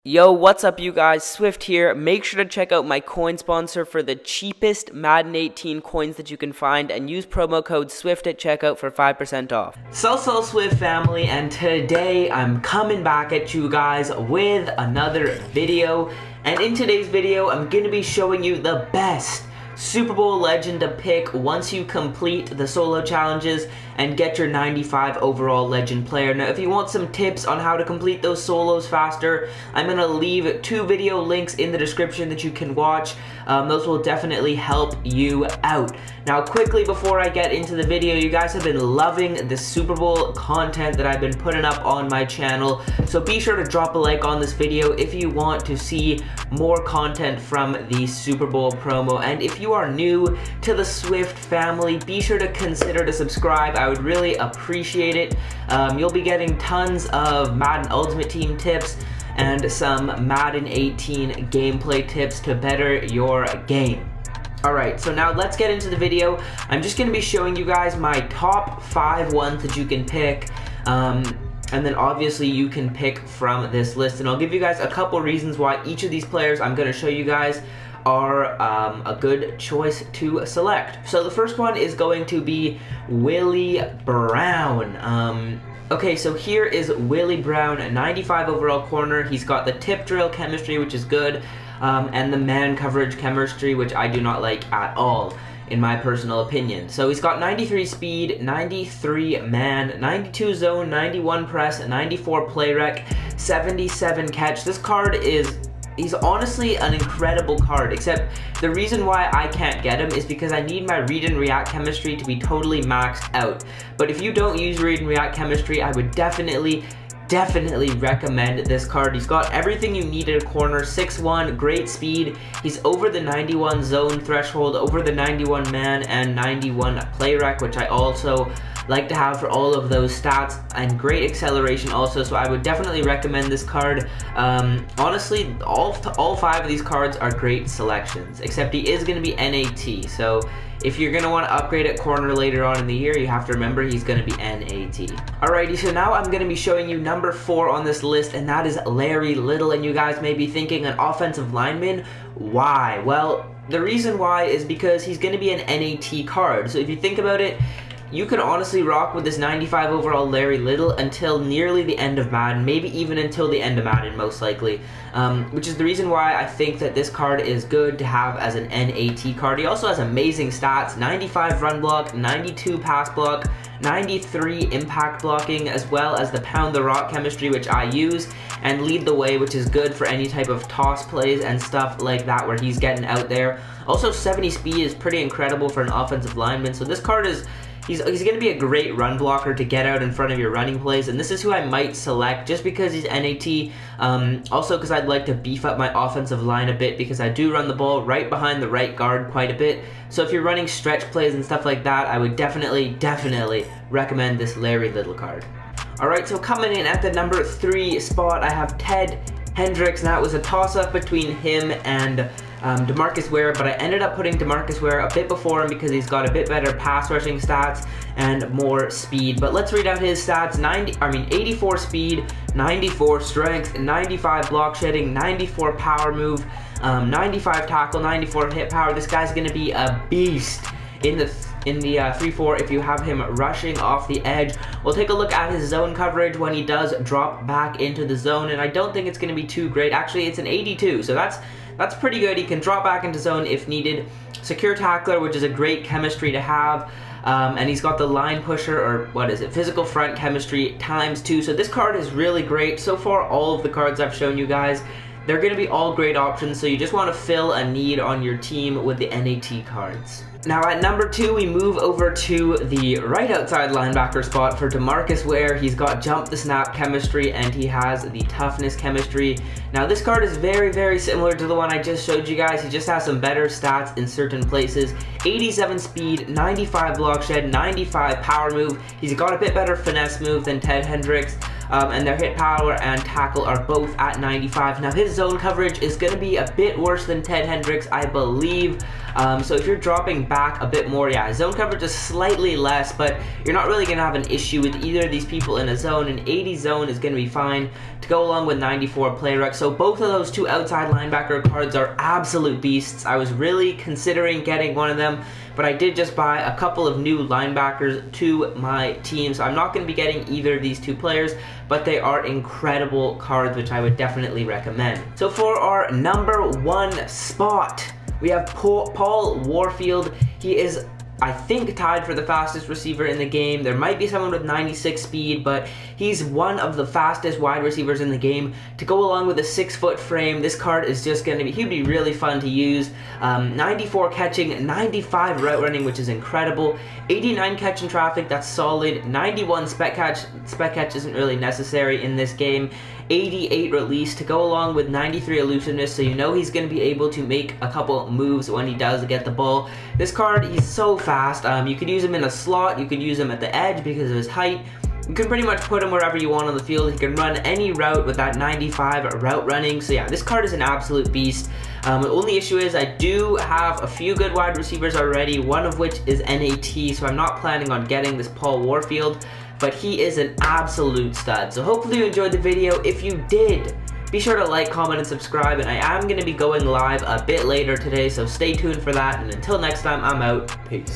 Yo, what's up you guys? Swift here. Make sure to check out my coin sponsor for the cheapest Madden 18 coins that you can find and use promo code SWIFT at checkout for 5% off. So Swift family, and today I'm coming back at you guys with another video. And in today's video, I'm going to be showing you the best Super Bowl legend to pick once you complete the solo challenges and get your 95 overall legend player. Now, if you want some tips on how to complete those solos faster, I'm going to leave 2 video links in the description that you can watch. Those will definitely help you out. Now, quickly before I get into the video, you guys have been loving the Super Bowl content that I've been putting up on my channel, so be sure to drop a like on this video if you want to see more content from the Super Bowl promo. And if you are new to the Swift family, be sure to consider to subscribe. I would really appreciate it. You'll be getting tons of Madden Ultimate Team tips and some Madden 18 gameplay tips to better your game. Alright, so now let's get into the video. I'm just going to be showing you guys my top 5 ones that you can pick. And then obviously you can pick from this list. And I'll give you guys a couple reasons why each of these players I'm going to show you guys are a good choice to select. So the first one is going to be Willie Brown. Okay, so here is Willie Brown, a 95 overall corner. He's got the tip drill chemistry, which is good, and the man coverage chemistry, which I do not like at all, in my personal opinion. So he's got 93 speed, 93 man, 92 zone, 91 press, 94 play rec, 77 catch. This card he's honestly an incredible card, except the reason why I can't get him is because I need my read and react chemistry to be totally maxed out. But if you don't use read and react chemistry, I would definitely recommend this card. He's got everything you need at a corner. 6'1", great speed. He's over the 91 zone threshold, over the 91 man and 91 play rec, which I also like to have for all of those stats, and great acceleration also, so I would definitely recommend this card. Honestly, all 5 of these cards are great selections, except he is going to be NAT, so if you're going to want to upgrade at corner later on in the year, you have to remember he's going to be NAT. Alrighty, so now I'm going to be showing you number 4 on this list, and that is Larry Little. And you guys may be thinking, an offensive lineman? Why? Well, the reason why is because he's going to be an NAT card. So if you think about it, you could honestly rock with this 95 overall Larry Little until nearly the end of Madden, maybe even until the end of Madden most likely, which is the reason why I think that this card is good to have as an NAT card. He also has amazing stats: 95 run block, 92 pass block, 93 impact blocking, as well as the pound the rock chemistry, which I use, and lead the way, which is good for any type of toss plays and stuff like that where he's getting out there. Also, 70 speed is pretty incredible for an offensive lineman, so this card is He's going to be a great run blocker to get out in front of your running plays, and this is who I might select just because he's NAT. Also because I'd like to beef up my offensive line a bit, because I do run the ball right behind the right guard quite a bit. So if you're running stretch plays and stuff like that, I would definitely recommend this Larry Little card. Alright, so coming in at the number 3 spot, I have Ted Hendricks. Now, it was a toss-up between him and Demarcus Ware, but I ended up putting Demarcus Ware a bit before him because he's got a bit better pass rushing stats and more speed. But let's read out his stats. 84 speed, 94 strength, 95 block shedding, 94 power move, 95 tackle, 94 hit power. This guy's going to be a beast in the 3-4 if you have him rushing off the edge. We'll take a look at his zone coverage when he does drop back into the zone, and I don't think it's going to be too great. Actually, it's an 82, so that's pretty good. He can drop back into zone if needed. Secure tackler, which is a great chemistry to have. And he's got the line pusher, or what is it, physical front chemistry ×2. So this card is really great. So far, all of the cards I've shown you guys, they're going to be all great options. So you just want to fill a need on your team with the NAT cards. Now at number 2, we move over to the right outside linebacker spot for Demarcus Ware. He's got jump the snap chemistry and he has the toughness chemistry. Now this card is very similar to the one I just showed you guys. He just has some better stats in certain places. 87 speed, 95 block shed, 95 power move. He's got a bit better finesse move than Ted Hendricks. and their hit power and tackle are both at 95. Now his zone coverage is going to be a bit worse than Ted Hendricks, I believe. So if you're dropping back a bit more, yeah, zone coverage is slightly less, but you're not really going to have an issue with either of these people in a zone. An 80 zone is going to be fine to go along with 94 play rec. So both of those two outside linebacker cards are absolute beasts. I was really considering getting one of them, but I did just buy a couple of new linebackers to my team, so I'm not going to be getting either of these two players, but they are incredible cards, which I would definitely recommend. So for our number 1 spot, we have Paul Warfield. He is, I think, tied for the fastest receiver in the game. There might be someone with 96 speed, but he's one of the fastest wide receivers in the game. To go along with a 6-foot frame, this card is just going to be, he'd be really fun to use. 94 catching, 95 route running, which is incredible. 89 catch in traffic, that's solid. 91 spec catch isn't really necessary in this game. 88 release to go along with 93 elusiveness, so you know he's going to be able to make a couple moves when he does get the ball. This card, he's so fast. You could use him in a slot, you could use him at the edge because of his height. You can pretty much put him wherever you want on the field. He can run any route with that 95 route running. So yeah, this card is an absolute beast. The only issue is I do have a few good wide receivers already, one of which is NAT, so I'm not planning on getting this Paul Warfield, but he is an absolute stud. So hopefully you enjoyed the video. If you did, be sure to like, comment, and subscribe, and I am going to be going live a bit later today, so stay tuned for that, and until next time, I'm out. Peace.